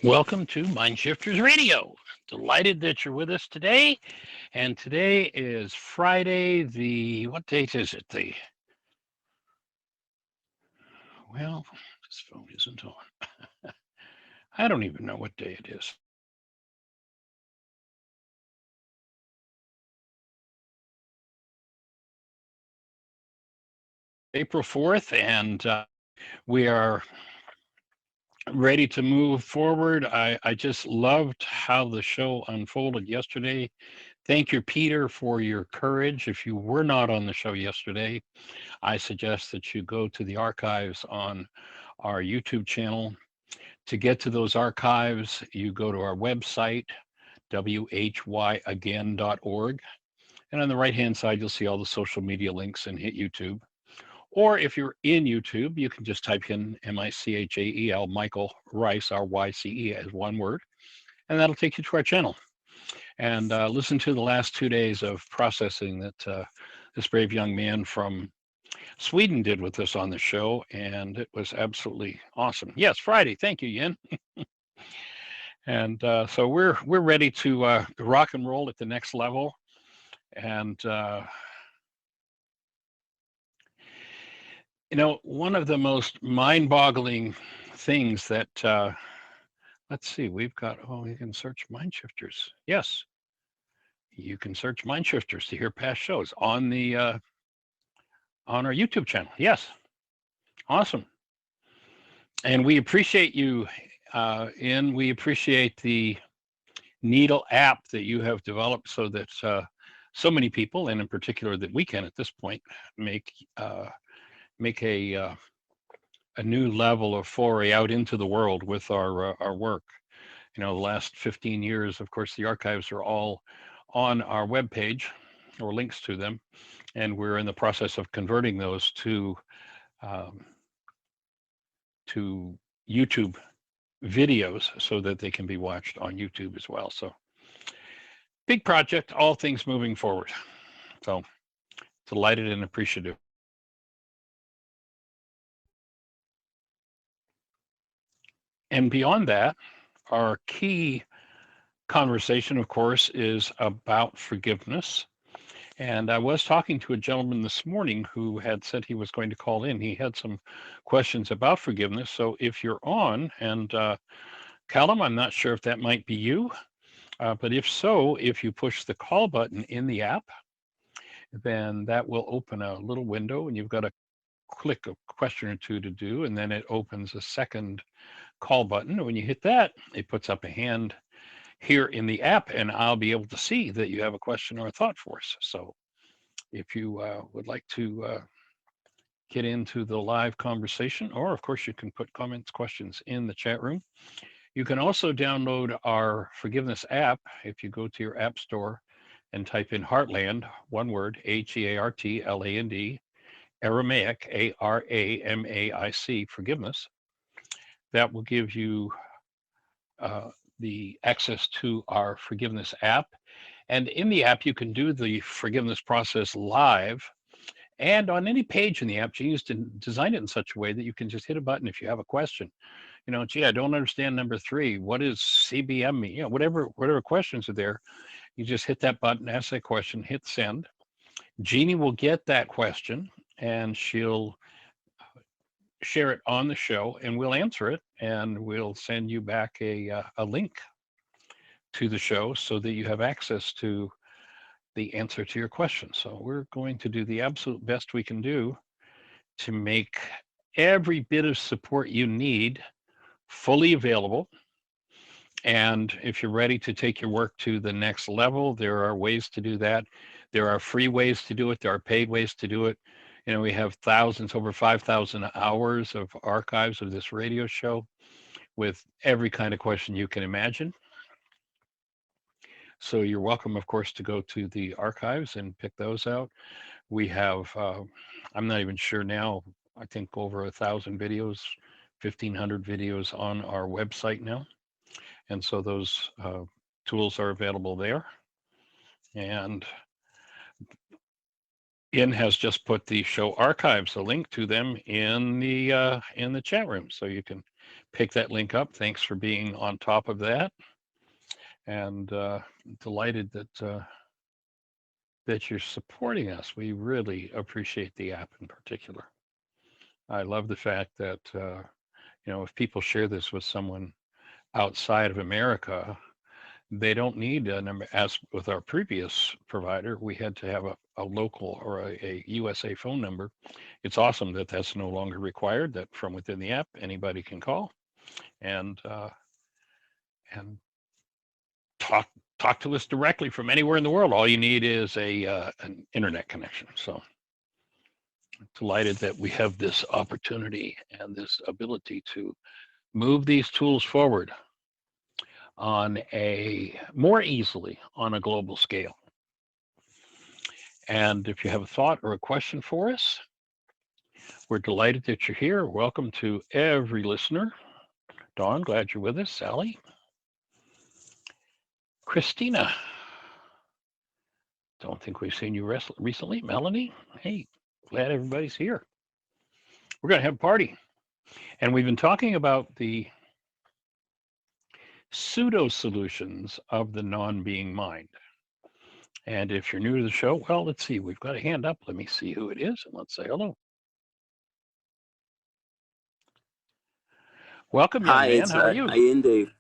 Welcome to Mindshifters Radio. Delighted that you're with us today. And today is Friday, what date is it? Well, this phone isn't on. I don't even know what day it is. April 4th, and we are ready to move forward. I just loved how the show unfolded yesterday. Thank you, Peter, for your courage. If you were not on the show yesterday, I suggest that you go to the archives on our YouTube channel. To get to those archives, you go to our website, whyagain.org. And on the right hand side, you'll see all the social media links and hit YouTube. Or if you're in YouTube, you can just type in Michael, Michael Ryce, R-Y-C-E, as one word, and that'll take you to our channel. And listen to the last 2 days of processing that this brave young man from Sweden did with us on the show, and it was absolutely awesome. Yes, Friday. Thank you, Yin. And so we're ready to rock and roll at the next level. And one of the most mind-boggling things that let's see, we've got. Oh, you can search Mindshifters. Yes, you can search Mindshifters to hear past shows on the on our YouTube channel. Yes, awesome. And we appreciate you, and we appreciate the Needle app that you have developed so that so many people, and in particular that we can at this point, make a new level of foray out into the world with our work. The last 15 years, of course, the archives are all on our webpage or links to them, and we're in the process of converting those um, to YouTube videos so that they can be watched on YouTube as well. So big project, all things moving forward. So delighted and appreciative. And beyond that, our key conversation, of course, is about forgiveness. And I was talking to a gentleman this morning who had said he was going to call in. He had some questions about forgiveness. So if you're on, and Callum, I'm not sure if that might be you, but if so, if you push the call button in the app, then that will open a little window and you've got to click a question or two to do, and then it opens a second call button. And when you hit that, it puts up a hand here in the app, and I'll be able to see that you have a question or a thought for us. So if you would like to get into the live conversation, or of course, you can put comments, questions in the chat room. You can also download our forgiveness app if you go to your app store and type in HeartLand, one word, HeartLand, Aramaic, Aramaic, forgiveness. That will give you the access to our forgiveness app. And in the app, you can do the forgiveness process live. And on any page in the app, you to design it in such a way that you can just hit a button if you have a question. Gee, I don't understand number 3. What does CBM mean? Whatever questions are there, you just hit that button, ask that question, hit send. Jeannie will get that question and she'll share it on the show, and we'll answer it, and we'll send you back a link to the show so that you have access to the answer to your question. So we're going to do the absolute best we can do to make every bit of support you need fully available. And if you're ready to take your work to the next level, there are ways to do that. There are free ways to do it. There are paid ways to do it. We have thousands, over 5,000 hours of archives of this radio show with every kind of question you can imagine. So you're welcome, of course, to go to the archives and pick those out. We have, I'm not even sure now, I think over 1,000 videos, 1,500 videos on our website now. And so those tools are available there. And In has just put the show archives, a link to them in the chat room. So you can pick that link up. Thanks for being on top of that, and delighted that you're supporting us. We really appreciate the app in particular. I love the fact that if people share this with someone outside of America, they don't need as with our previous provider, we had to have a local or a USA phone number. It's awesome that that's no longer required, that from within the app, anybody can call and and talk to us directly from anywhere in the world. All you need is an internet connection. So delighted that we have this opportunity and this ability to move these tools forward on a more easily on a global scale. And if you have a thought or a question for us, we're delighted that you're here. Welcome to every listener. Dawn, glad you're with us. Sally, Christina, don't think we've seen you recently. Melanie, hey, glad everybody's here. We're going to have a party. And we've been talking about the pseudo solutions of the non-being mind. And if you're new to the show, well, let's see. We've got a hand up. Let me see who it is, and let's say hello. Welcome, young Hi, man. it's How are you? Allende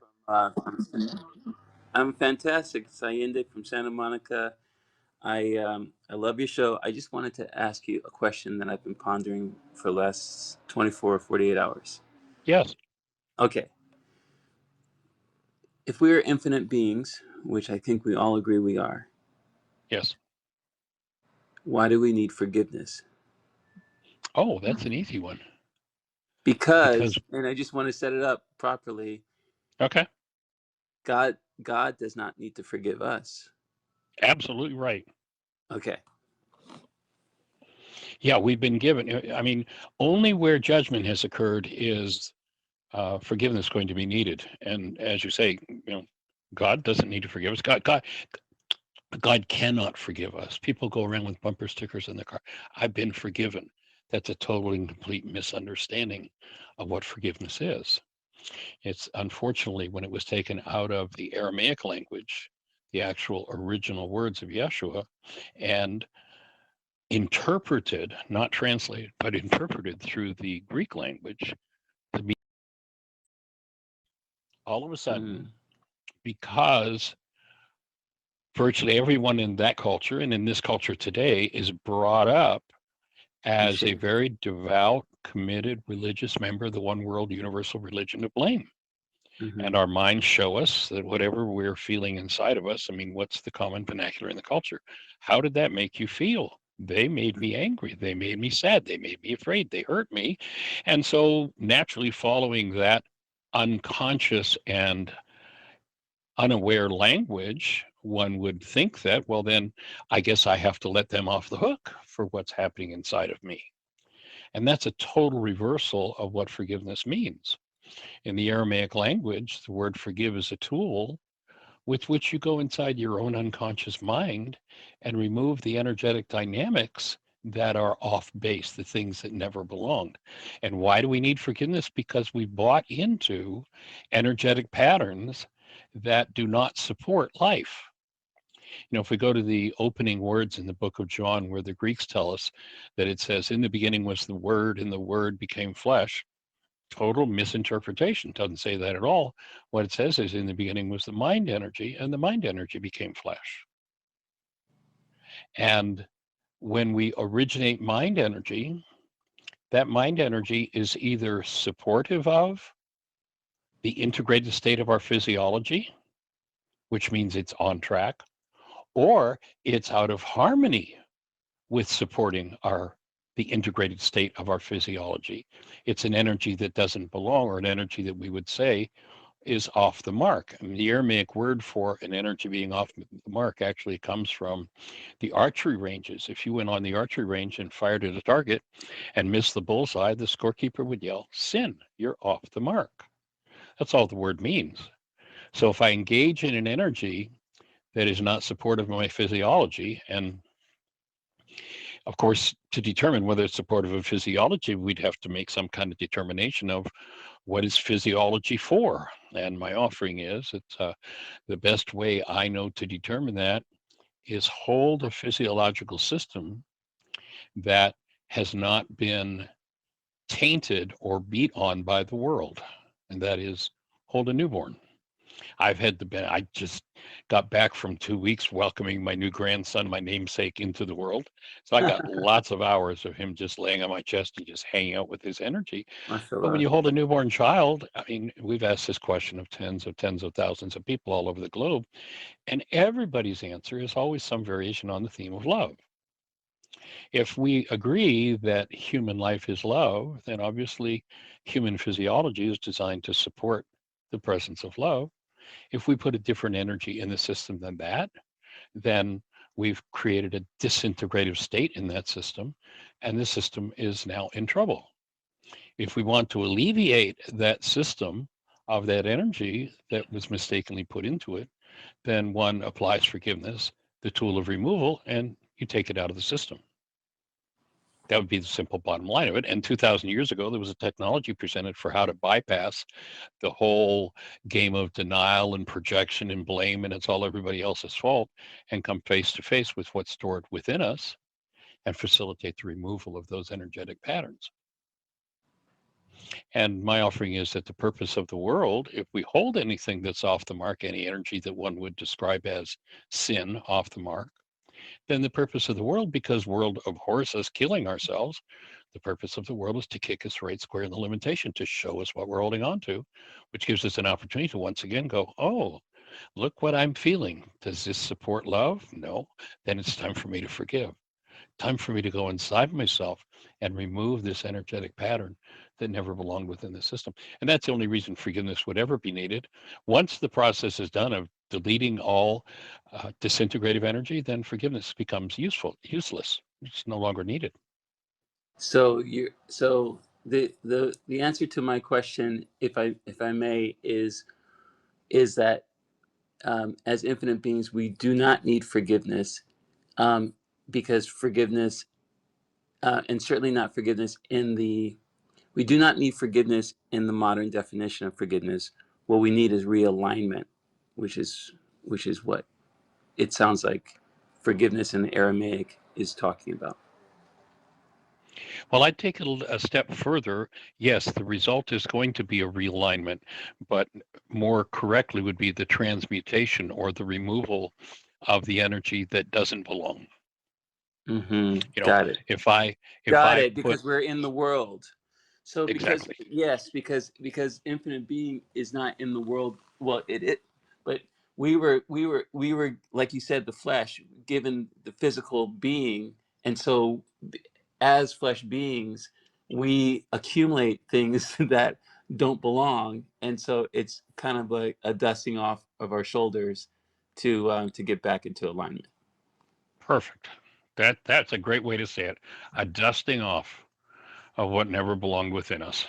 I'm fantastic. It's Allende from Santa Monica. I love your show. I just wanted to ask you a question that I've been pondering for the last 24 or 48 hours. Yes. Okay. If we are infinite beings, which I think we all agree we are, Yes. why do we need forgiveness? Oh, that's an easy one. Because, and I just want to set it up properly. Okay. God does not need to forgive us. Absolutely right. Okay. Yeah, we've been given, I mean, only where judgment has occurred is forgiveness going to be needed. And as you say, God doesn't need to forgive us. God cannot forgive us. People go around with bumper stickers in their car. I've been forgiven. That's a total and complete misunderstanding of what forgiveness is. It's unfortunately when it was taken out of the Aramaic language, the actual original words of Yeshua, and interpreted, not translated, but interpreted through the Greek language, all of a sudden, because virtually everyone in that culture and in this culture today is brought up as a very devout, committed religious member of the one world universal religion of blame. And our minds show us that whatever we're feeling inside of us, I mean, what's the common vernacular in the culture? How did that make you feel? They made me angry. They made me sad. They made me afraid. They hurt me. And so naturally following that unconscious and unaware language, one would think that, well, then I guess I have to let them off the hook for what's happening inside of me. And that's a total reversal of what forgiveness means. In the Aramaic language, the word forgive is a tool with which you go inside your own unconscious mind and remove the energetic dynamics that are off base, the things that never belonged. And why do we need forgiveness? Because we bought into energetic patterns that do not support life. If we go to the opening words in the book of John, where the Greeks tell us that it says, in the beginning was the Word, and the Word became flesh. Total misinterpretation. Doesn't say that at all. What it says is, in the beginning was the mind energy, and the mind energy became flesh. And when we originate mind energy, that mind energy is either supportive of the integrated state of our physiology, which means it's on track, or it's out of harmony with supporting the integrated state of our physiology. It's an energy that doesn't belong, or an energy that we would say is off the mark. I mean, the Aramaic word for an energy being off the mark actually comes from the archery ranges. If you went on the archery range and fired at a target and missed the bullseye, the scorekeeper would yell, "Sin, you're off the mark." That's all the word means. So if I engage in an energy that is not supportive of my physiology, and of course, to determine whether it's supportive of physiology, we'd have to make some kind of determination of what is physiology for? And my offering is it's the best way I know to determine that is hold a physiological system that has not been tainted or beat on by the world, and that is hold a newborn. I just got back from 2 weeks welcoming my new grandson, my namesake, into the world. So I got lots of hours of him just laying on my chest and just hanging out with his energy. But when Mashallah. you hold a newborn child, I mean, we've asked this question of tens of thousands of people all over the globe, and everybody's answer is always some variation on the theme of love. If we agree that human life is love, then obviously human physiology is designed to support the presence of love. If we put a different energy in the system than that, then we've created a disintegrative state in that system, and the system is now in trouble. If we want to alleviate that system of that energy that was mistakenly put into it, then one applies forgiveness, the tool of removal, and you take it out of the system. That would be the simple bottom line of it. And 2,000 years ago, there was a technology presented for how to bypass the whole game of denial and projection and blame, and it's all everybody else's fault, and come face to face with what's stored within us and facilitate the removal of those energetic patterns. And my offering is that the purpose of the world, if we hold anything that's off the mark, any energy that one would describe as sin off the mark, then the purpose of the world, because world abhors us killing ourselves, the purpose of the world is to kick us right square in the limitation, to show us what we're holding on to, which gives us an opportunity to once again go, oh, look what I'm feeling. Does this support love? No. Then it's time for me to forgive. Time for me to go inside myself and remove this energetic pattern that never belonged within the system. And that's the only reason forgiveness would ever be needed. Once the process is done of deleting all disintegrative energy, then forgiveness becomes useless. It's no longer needed. So the answer to my question, if I may, is that as infinite beings, we do not need forgiveness, um, because forgiveness, and certainly not forgiveness in the, we do not need forgiveness in the modern definition of forgiveness. What we need is realignment, which is what it sounds like forgiveness in the Aramaic is talking about. Well, I'd take it a step further. Yes, the result is going to be a realignment, but more correctly would be the transmutation or the removal of the energy that doesn't belong. Mm-hmm. You know, Got it. if Got I it. put Because we're in the world. So because exactly yes, because infinite being is not in the world. Well, it but we were like you said, the flesh, given the physical being, and so as flesh beings, we accumulate things that don't belong, and so it's kind of like a dusting off of our shoulders to get back into alignment. perfect. That's a great way to say it. A dusting off of what never belonged within us.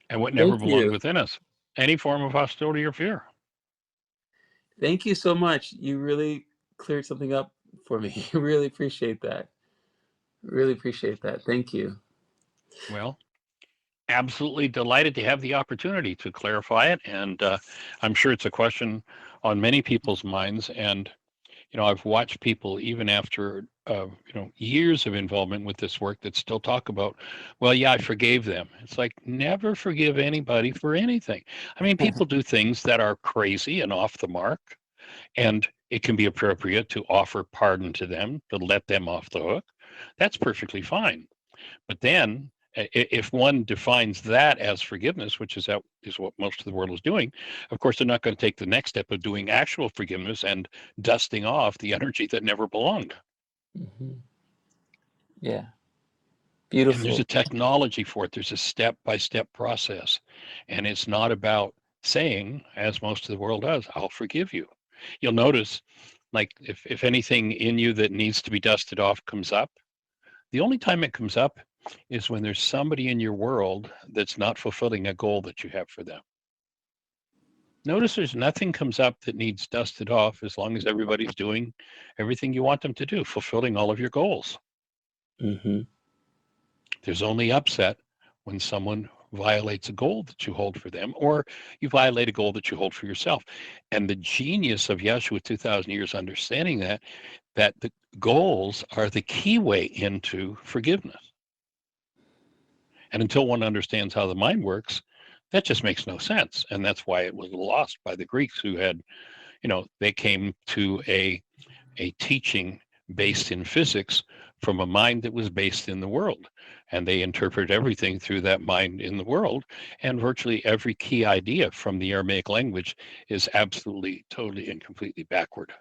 And what never Thank belonged you. within us, any form of hostility or fear. Thank you so much. You really cleared something up for me. Really appreciate that. Really appreciate that. Thank you. Well, absolutely delighted to have the opportunity to clarify it. And I'm sure it's a question on many people's minds. And, I've watched people even after, years of involvement with this work that still talk about, well, yeah, I forgave them. It's like, never forgive anybody for anything. I mean, people do things that are crazy and off the mark. And it can be appropriate to offer pardon to them, to let them off the hook. That's perfectly fine. But then, if one defines that as forgiveness, which is what most of the world is doing, of course, they're not going to take the next step of doing actual forgiveness and dusting off the energy that never belonged. Hmm. Yeah. And there's a Beautiful. technology for it. There's a step-by-step process. And it's not about saying, as most of the world does, I'll forgive you. You'll notice, like, if anything in you that needs to be dusted off comes up, the only time it comes up is when there's somebody in your world that's not fulfilling a goal that you have for them. Notice there's nothing comes up that needs dusted off as long as everybody's doing everything you want them to do, fulfilling all of your goals. Hmm. There's only upset when someone violates a goal that you hold for them, or you violate a goal that you hold for yourself. And the genius of Yeshua 2,000 years understanding that the goals are the key way into forgiveness. And until one understands how the mind works, that just makes no sense. And that's why it was lost by the Greeks, who had, they came to a teaching based in physics from a mind that was based in the world. And they interpret everything through that mind in the world. And virtually every key idea from the Aramaic language is absolutely, totally, and completely backward.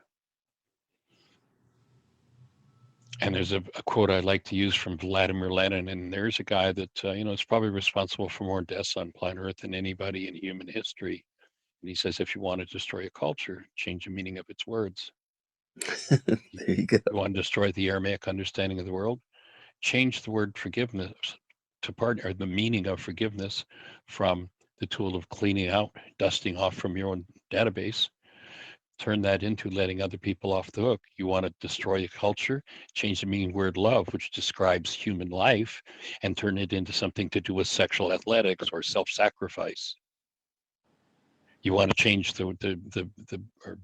And there's a quote I like to use from Vladimir Lenin, and there's a guy that, is probably responsible for more deaths on planet Earth than anybody in human history. And he says, if you want to destroy a culture, change the meaning of its words. There you go. You want to destroy the Aramaic understanding of the world, change the word forgiveness to or the meaning of forgiveness from the tool of cleaning out, dusting off from your own database. Turn that into letting other people off the hook. You want to destroy a culture, change the meaning word love, which describes human life, and turn it into something to do with sexual athletics or self-sacrifice. You want to change or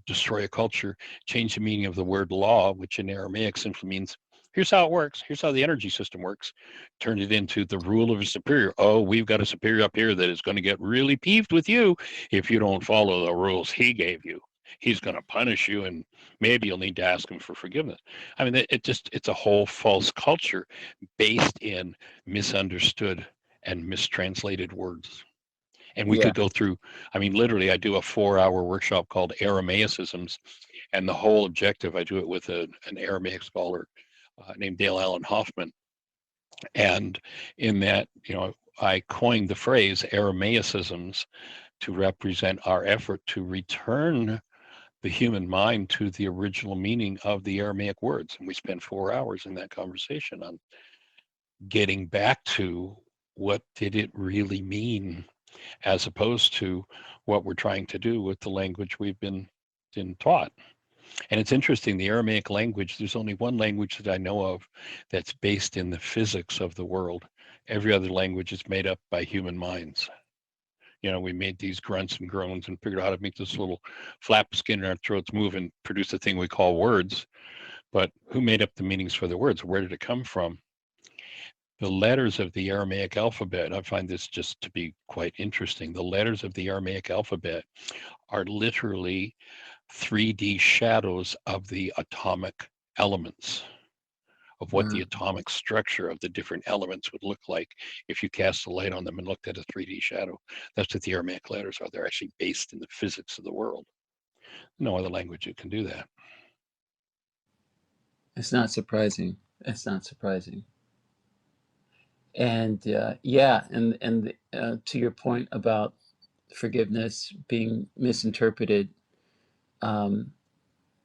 destroy a culture, change the meaning of the word law, which in Aramaic simply means, here's how it works, here's how the energy system works. Turn it into the rule of a superior. Oh, we've got a superior up here that is going to get really peeved with you if you don't follow the rules he gave you. He's going to punish you, and maybe you'll need to ask him for forgiveness. I mean, it's a whole false culture based in misunderstood and mistranslated words. And we Yeah. could go through, I mean, literally, I do a 4-hour workshop called Aramaicisms. And the whole objective, I do it with an Aramaic scholar named Dale Allen Hoffman. And in that, I coined the phrase Aramaicisms to represent our effort to return the human mind to the original meaning of the Aramaic words. And we spent 4 hours in that conversation on getting back to what did it really mean, as opposed to what we're trying to do with the language we've been taught. And it's interesting, the Aramaic language, there's only one language that I know of that's based in the physics of the world. Every other language is made up by human minds. We made these grunts and groans and figured out how to make this little flap skin in our throats move and produce the thing we call words. But who made up the meanings for the words? Where did it come from? The letters of the Aramaic alphabet, I find this just to be quite interesting. The letters of the Aramaic alphabet are literally 3D shadows of the atomic elements, of what the atomic structure of the different elements would look like if you cast a light on them and looked at a 3D shadow. That's what the Aramaic letters are. They're actually based in the physics of the world. No other language that can do that. It's not surprising. It's not surprising. And yeah, and to your point about forgiveness being misinterpreted, yeah,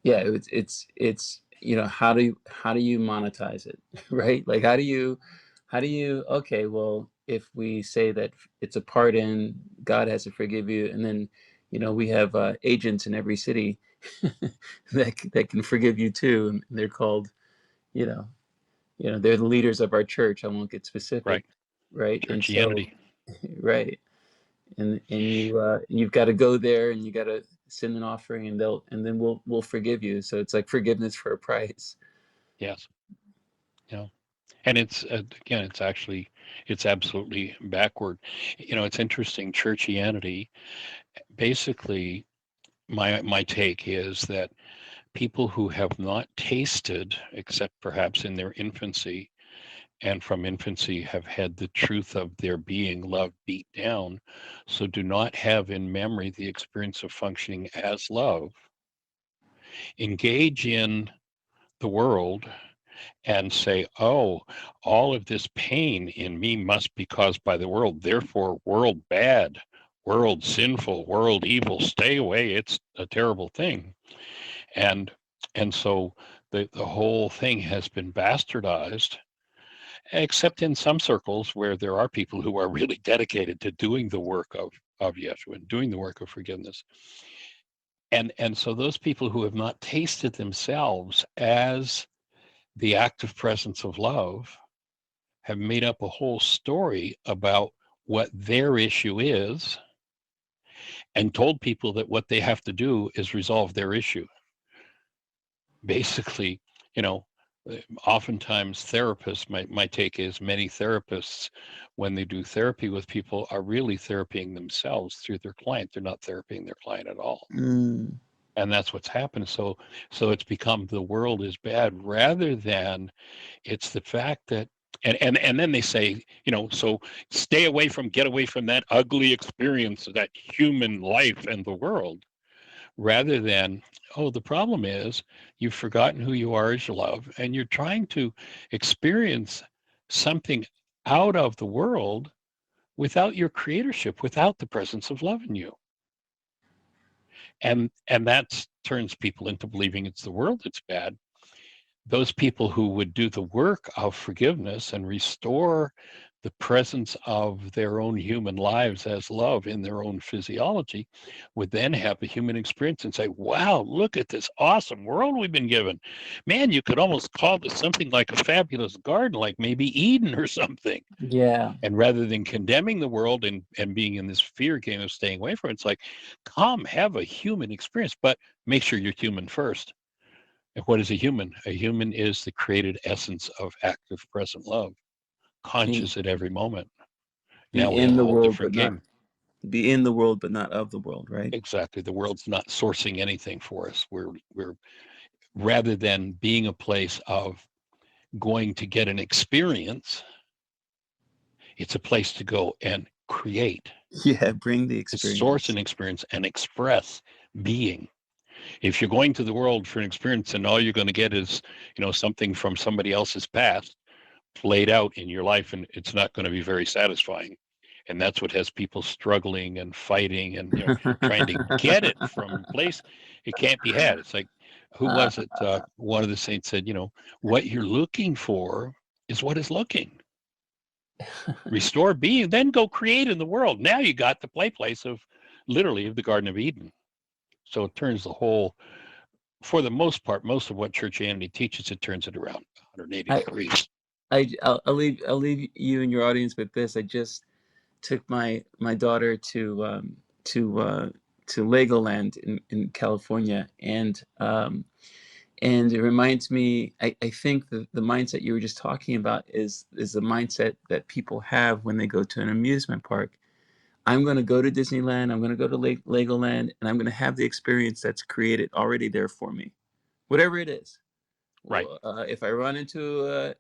it's how do you monetize it, right? Like how do you okay, well, if we say that it's a pardon, God has to forgive you, and then we have agents in every city that can forgive you too, and they're called you know they're the leaders of our church. I won't get specific, Right. right? And so Churchianity. right, and you've got to go there and you got to send an offering, and then we'll forgive you. So it's like forgiveness for a price. Yes. And it's again, it's absolutely backward. It's interesting. Churchianity, basically, my take is that people who have not tasted, except perhaps in their infancy, and from infancy have had the truth of their being, love, beat down, so do not have in memory the experience of functioning as love, engage in the world and say, oh, all of this pain in me must be caused by the world. Therefore, world bad, world sinful, world evil, stay away. It's a terrible thing. And so the whole thing has been bastardized, except in some circles where there are people who are really dedicated to doing the work of Yeshua and doing the work of forgiveness. And so those people who have not tasted themselves as the active presence of love have made up a whole story about what their issue is and told people that what they have to do is resolve their issue. Basically, you know, oftentimes therapists, my take is many therapists, when they do therapy with people, are really therapying themselves through their client. They're not therapying their client at all. Mm. And that's what's happened. So it's become the world is bad rather than it's the fact that and then they say, you know, so get away from that ugly experience of that human life and the world, rather than, oh, the problem is you've forgotten who you are as you love, and you're trying to experience something out of the world without your creatorship, without the presence of love in you. And that turns people into believing it's the world that's bad. Those people who would do the work of forgiveness and restore the presence of their own human lives as love in their own physiology would then have a human experience and say, wow, look at this awesome world we've been given. Man, you could almost call this something like a fabulous garden, like maybe Eden or something. Yeah. And rather than condemning the world and being in this fear game of staying away from it, it's like, come have a human experience, but make sure you're human first. And what is a human? A human is the created essence of active present love, Be, conscious at every moment. be Now we in have a the whole world, but different not game. be in the world, but not of the world, right? Exactly. The world's not sourcing anything for us. We're rather than being a place of going to get an experience, it's a place to go and create, Yeah, bring the to source experience. an experience and express being. If you're going to the world for an experience and all you're going to get is, you know, something from somebody else's past played out in your life, and it's not going to be very satisfying. And that's what has people struggling and fighting and, you know, trying to get it from a place it can't be had. It's like, who was it? One of the saints said, you know, what you're looking for is what is looking. Restore being, then go create in the world. Now you got the play place of literally of the Garden of Eden. So it turns the whole, for the most part, most of what churchianity teaches, it turns it around 180 I, degrees. I'll leave you and your audience with this. I just took my daughter to Legoland in California, and it reminds me. I think the mindset you were just talking about is the mindset that people have when they go to an amusement park. I'm going to go to Disneyland. I'm going to go to Legoland, and I'm going to have the experience that's created already there for me, whatever it is. Right. If I run into a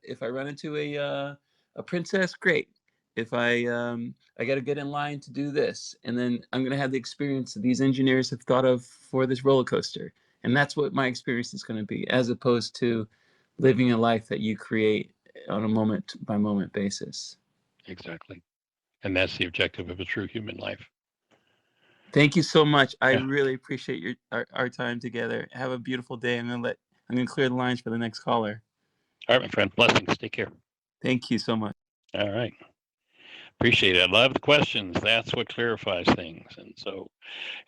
princess, great. If I got to get in line to do this, and then I'm gonna have the experience that these engineers have thought of for this roller coaster, and that's what my experience is going to be, as opposed to living a life that you create on a moment by moment basis. Exactly. And that's the objective of a true human life. Thank you so much. I Yeah. really appreciate our time together. Have a beautiful day. I'm gonna clear the lines for the next caller. All right, my friend. Blessings. Take care. Thank you so much. All right. Appreciate it. I love the questions. That's what clarifies things. And so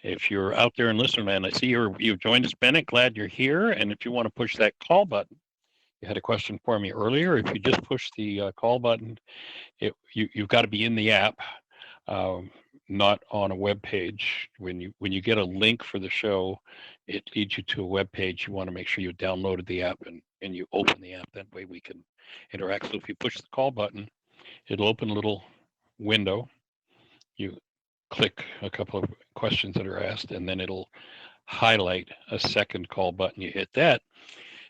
if you're out there and listening, man, I see you've joined us, Bennett. Glad you're here. And if you want to push that call button, you had a question for me earlier. If you just push the call button, you've got to be in the app, um, not on a web page. When you get a link for the show, it leads you to a web page. You want to make sure you downloaded the app and you open the app. That way we can interact. So if you push the call button, it'll open a little window. You click a couple of questions that are asked, and then it'll highlight a second call button. You hit that,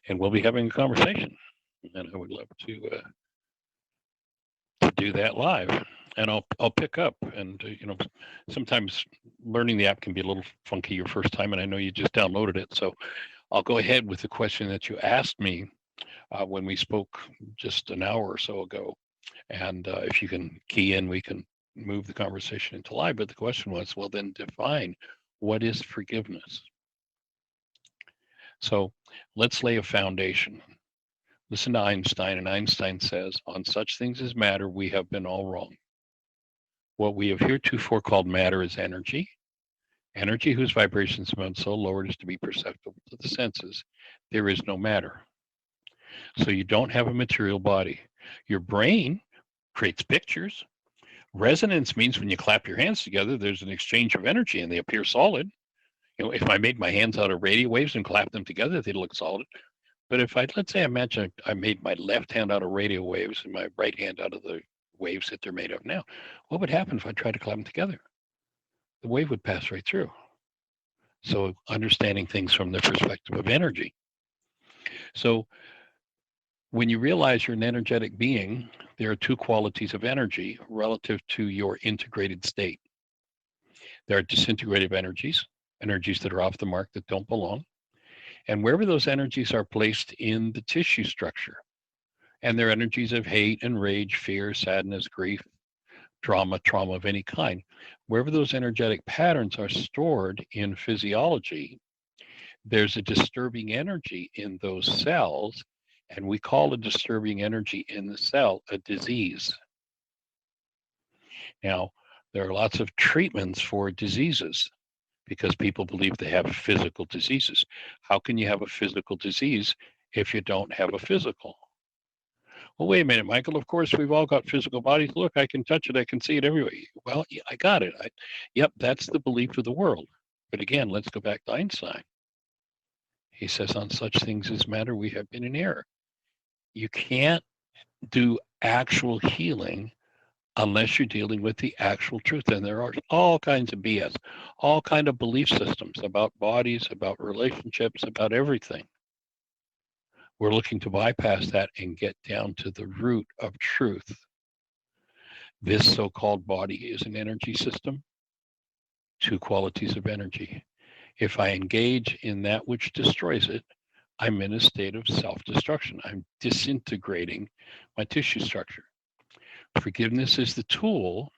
and we'll be having a conversation. And I would love to do that live. And I'll pick up. And you know, sometimes learning the app can be a little funky your first time, and I know you just downloaded it. So I'll go ahead with the question that you asked me when we spoke just an hour or so ago. And if you can key in, we can move the conversation into live. But the question was, well, then define what is forgiveness. So let's lay a foundation. Listen to Einstein, and Einstein says, on such things as matter, we have been all wrong. What we have heretofore called matter is energy, energy whose vibrations have been so lowered as to be perceptible to the senses. There is no matter. So you don't have a material body. Your brain creates pictures, Resonance means when you clap your hands together, there's an exchange of energy and they appear solid. If I made my hands out of radio waves and clapped them together, they'd look solid. But if let's say, imagine I made my left hand out of radio waves and my right hand out of the waves that they're made of now, what would happen if I tried to clap them together? The wave would pass right through. So understanding things from the perspective of energy. So when you realize you're an energetic being, there are two qualities of energy relative to your integrated state. There are disintegrative energies, energies that are off the mark that don't belong. And wherever those energies are placed in the tissue structure, and they're energies of hate and rage, fear, sadness, grief, trauma of any kind, wherever those energetic patterns are stored in physiology, there's a disturbing energy in those cells, and we call a disturbing energy in the cell a disease. Now, there are lots of treatments for diseases because people believe they have physical diseases. How can you have a physical disease if you don't have a physical? Well, wait a minute, Michael. Of course, we've all got physical bodies. Look, I can touch it. I can see it everywhere. Well, yeah, I got it. Yep, that's the belief of the world. But again, let's go back to Einstein. He says, on such things as matter, we have been in error. You can't do actual healing unless you're dealing with the actual truth. And there are all kinds of BS, all kind of belief systems about bodies, about relationships, about everything. We're looking to bypass that and get down to the root of truth. This so-called body is an energy system, two qualities of energy. If I engage in that which destroys it, I'm in a state of self-destruction. I'm disintegrating my tissue structure. Forgiveness is the tool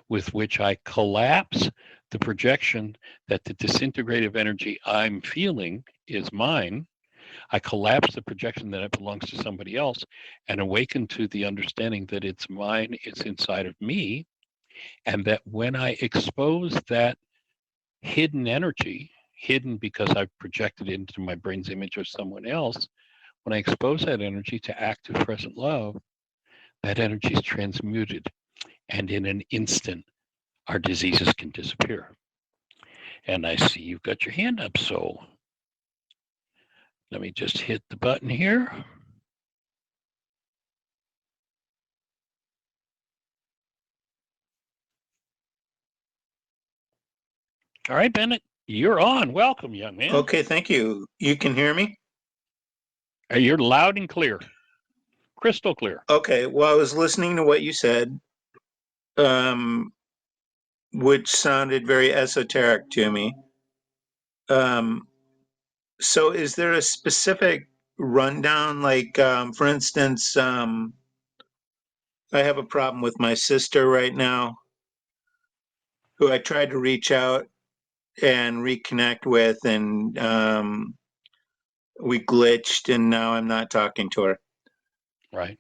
with which I collapse the projection that the disintegrative energy I'm feeling is mine. I collapse the projection that it belongs to somebody else and awaken to the understanding that it's mine, it's inside of me, and that when I expose that hidden energy, hidden because I've projected it into my brain's image of someone else, when I expose that energy to active present love, that energy is transmuted, and in an instant, our diseases can disappear. And I see you've got your hand up, so let me just hit the button here. All right, Bennett, you're on. Welcome, young man. Okay, thank you. You can hear me? You're loud and clear. Crystal clear. Okay, well, I was listening to what you said, which sounded very esoteric to me. So is there a specific rundown? Like, for instance, I have a problem with my sister right now, who I tried to reach out and reconnect with, and we glitched, and now I'm not talking to her. Right.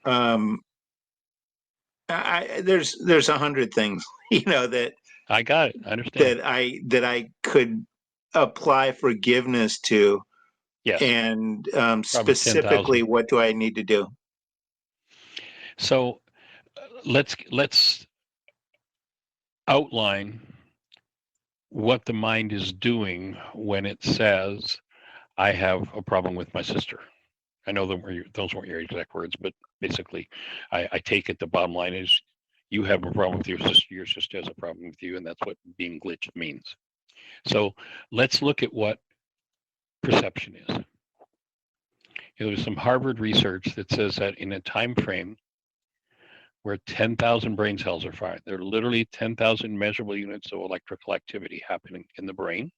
There's 100 things, that I got it. I understand. that I could apply forgiveness to. Yes. And Probably specifically, 10,000. what do I need to do? So let's outline what the mind is doing when it says, I have a problem with my sister. I know those weren't your exact words, but basically, I take it the bottom line is you have a problem with your sister has a problem with you, and that's what being glitched means. So let's look at what perception is. There's some Harvard research that says that in a time frame where 10,000 brain cells are fired, there are literally 10,000 measurable units of electrical activity happening in the brain.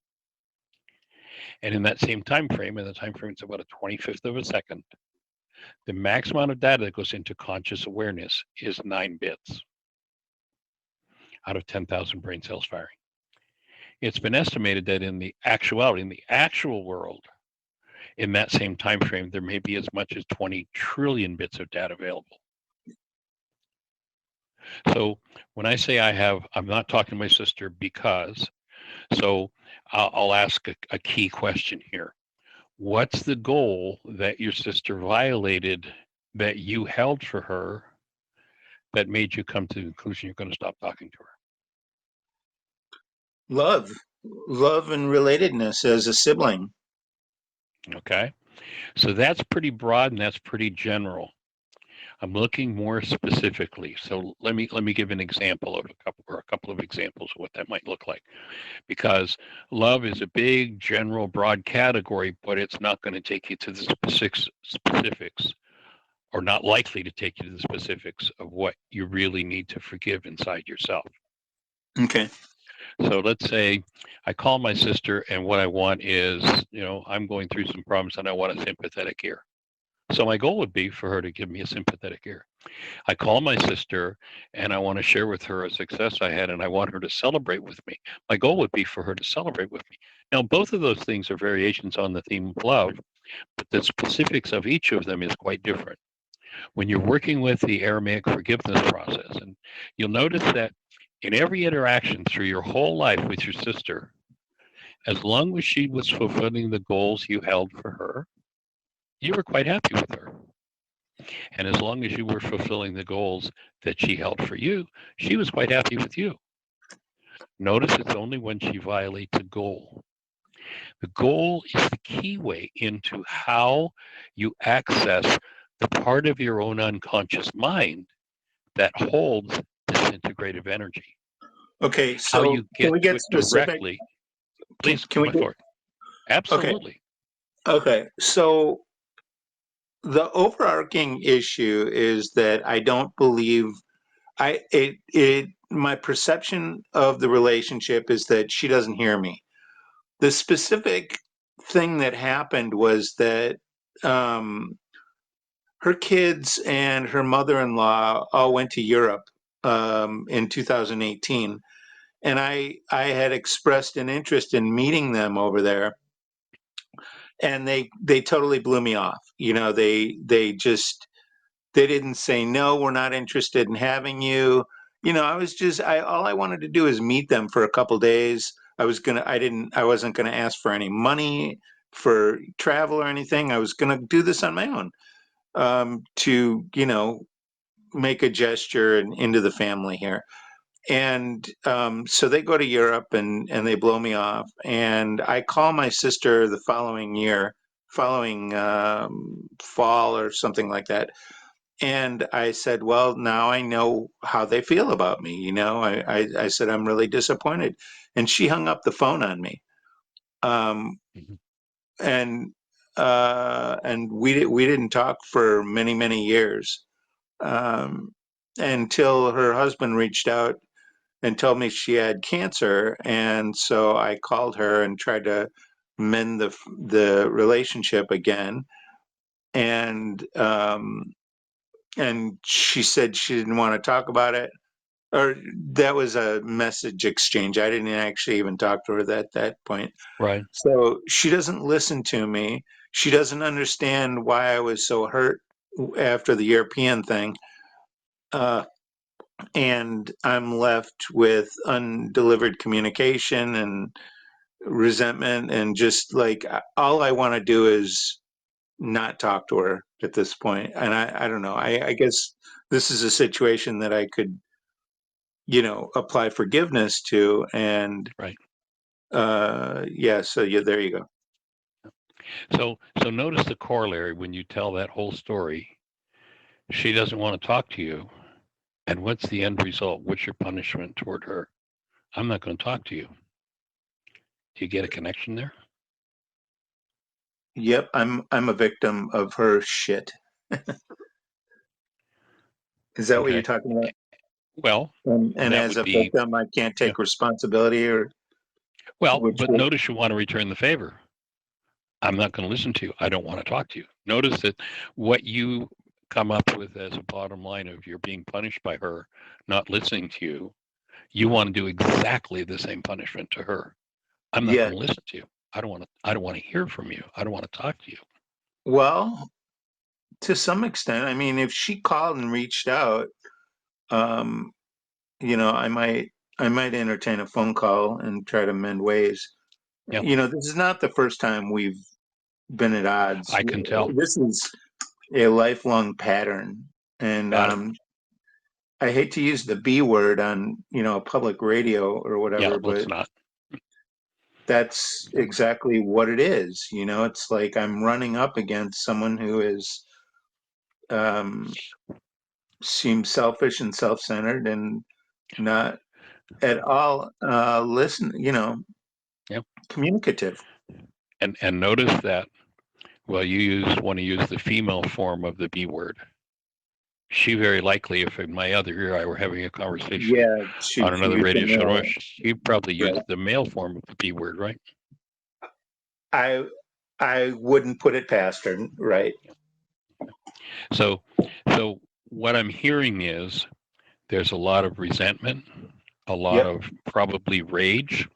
And in that same time frame, and the time frame is about a 25th of a second, the max amount of data that goes into conscious awareness is 9 bits out of 10,000 brain cells firing. It's been estimated that in the actual world, in that same time frame, there may be as much as 20 trillion bits of data available. So when I say I'm not talking to my sister because, so I'll ask a key question here. What's the goal that your sister violated that you held for her that made you come to the conclusion you're going to stop talking to her? Love and relatedness as a sibling. Okay. So that's pretty broad and that's pretty general. I'm looking more specifically. So let me give an example of a couple of examples of what that might look like. Because love is a big, general, broad category, but it's not going to take you to the specifics, or not likely to take you to the specifics of what you really need to forgive inside yourself. Okay. So let's say I call my sister, and what I want is, I'm going through some problems and I want a sympathetic ear. So my goal would be for her to give me a sympathetic ear. I call my sister and I want to share with her a success I had and I want her to celebrate with me. My goal would be for her to celebrate with me. Now, both of those things are variations on the theme of love, but the specifics of each of them is quite different. When you're working with the Aramaic forgiveness process, and you'll notice that in every interaction through your whole life with your sister, as long as she was fulfilling the goals you held for her, you were quite happy with her. And as long as you were fulfilling the goals that she held for you, she was quite happy with you. Notice it's only when she violates a goal. The goal is the key way into how you access the part of your own unconscious mind that holds disintegrative energy. Okay. How So you can get we to get it specific? directly, please Can we go get? for it. Okay. Absolutely. Okay. So the overarching issue is that I don't believe my perception of the relationship is that she doesn't hear me. The specific thing that happened was that um, her kids and her mother-in-law all went to Europe in 2018, and I had expressed an interest in meeting them over there, and they totally blew me off. They didn't say no, we're not interested in having you. I was just I all I wanted to do is meet them for a couple days. I wasn't gonna ask for any money for travel or anything. I was gonna do this on my own, to make a gesture and into the family here. And so they go to Europe and they blow me off. And I call my sister the following year, following fall or something like that, and I said, well, now I know how they feel about me. I said, I'm really disappointed. And she hung up the phone on me. Um, Mhm. and we didn't talk for many, many years, um, until her husband reached out and told me she had cancer. And so I called her and tried to mend the relationship again. And she said she didn't want to talk about it, or that was a message exchange. I didn't actually even talk to her at that point. Right. So she doesn't listen to me. She doesn't understand why I was so hurt after the European thing. Uh, and I'm left with undelivered communication and resentment, and just like all I want to do is not talk to her at this point. And I don't know. I guess this is a situation that I could, apply forgiveness to. And Right. yeah, so yeah, there you go. So notice the corollary when you tell that whole story. She doesn't want to talk to you. And what's the end result? What's your punishment toward her? I'm not going to talk to you. Do you get a connection there? Yep, I'm a victim of her shit. Is that what you're Okay. talking about? Well, And that as would a be, victim, I can't yeah. take responsibility, or Well, which but notice you want to return the favor. I'm not going to listen to you. I don't want to talk to you. Notice that what you come up with as a bottom line of you're being punished by her not listening to you, you want to do exactly the same punishment to her. I'm not yeah. going to listen to you. I don't want to hear from you. I don't want to talk to you. Well, to some extent, I mean, if she called and reached out, um, I might entertain a phone call and try to mend ways. Yeah, This is not the first time we've been at odds. I can tell. This is a lifelong pattern, and Got it. I hate to use the B word on, public radio or Yeah, whatever, let's but not. that's exactly what it is. It's like I'm running up against someone who is um, seems selfish and self-centered and not at all listen, Yep. communicative. And notice that, well, you want to use the female form of the B word. She very likely, if in my other ear I were having a conversation Yeah, on she another used the radio show, mail. she probably Right. used the male form of the B word, right? I I wouldn't put it past her, right? So, so what I'm hearing is there's a lot of resentment, a lot Yep. of probably rage.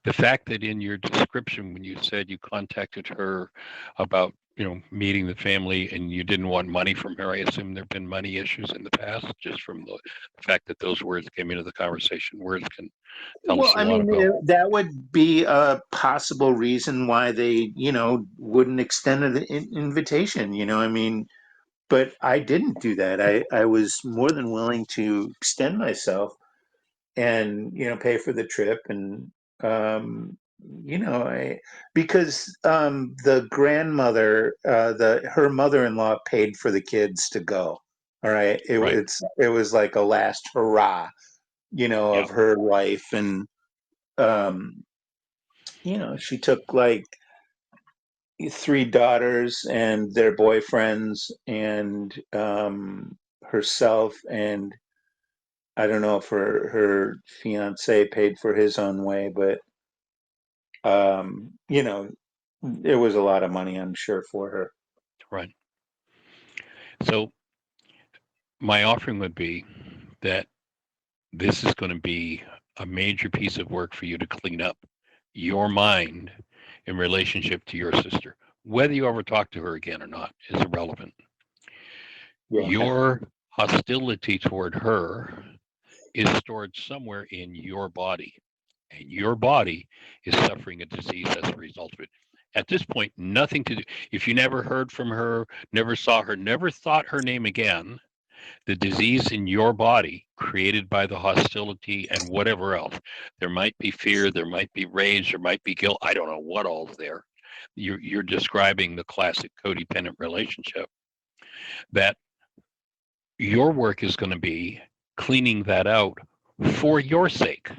The fact that in your description, when you said you contacted her about, meeting the family and you didn't want money from her, I assume there've been money issues in the past, just from the fact that those words came into the conversation. Words can tell Well, us a I lot mean, about. that would be a possible reason why they, wouldn't extend an invitation. I mean, but I didn't do that. I was more than willing to extend myself and pay for the trip and I because the grandmother the her mother-in-law paid for the kids to go. All right, Right. it was like a last hurrah, Yeah. of her life. And um she took like three daughters and their boyfriends and herself, and I don't know if her fiance paid for his own way, but it was a lot of money, I'm sure, for her. Right. So my offering would be that this is going to be a major piece of work for you to clean up your mind in relationship to your sister. Whether you ever talk to her again or not is irrelevant. Yeah. Your hostility toward her is stored somewhere in your body, and your body is suffering a disease as a result of it. At this point, nothing to do. If you never heard from her, never saw her, never thought her name again, the disease in your body created by the hostility and whatever else. There might be fear, there might be rage, there might be guilt. I don't know what all's there. You're describing the classic codependent relationship. That your work is going to be cleaning that out for your sake,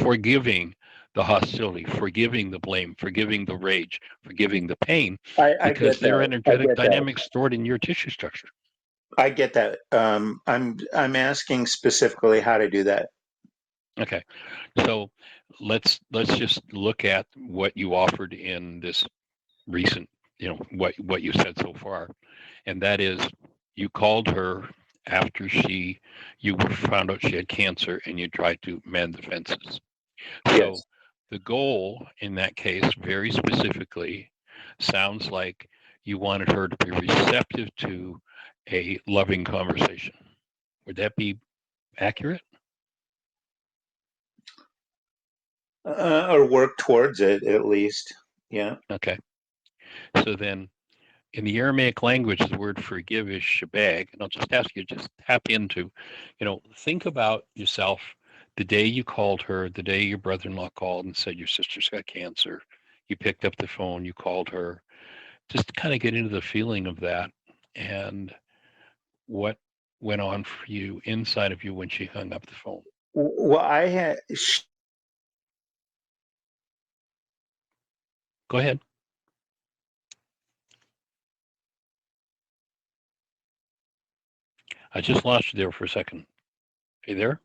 forgiving the hostility, forgiving the blame, forgiving the rage, forgiving the pain, I because get they're that. I energetic get that. dynamics stored in your tissue structure. I get that. I'm asking specifically how to do that. Okay. So let's just look at what you offered in this recent, what you said so far, and that is you called her after you found out she had cancer and you tried to mend the fences. So Yes. the goal in that case, very specifically, sounds like you wanted her to be receptive to a loving conversation. Would that be accurate? Or work towards it at least. Yeah. Okay. So then in the Aramaic language, the word forgive is shabag. And I'll just ask you, just tap into, think about yourself the day you called her, the day your brother-in-law called and said your sister's got cancer. You picked up the phone, you called her, just kind of get into the feeling of that and what went on for you inside of you when she hung up the phone. Well, I had Go ahead. I just lost you there for a second. Are you there?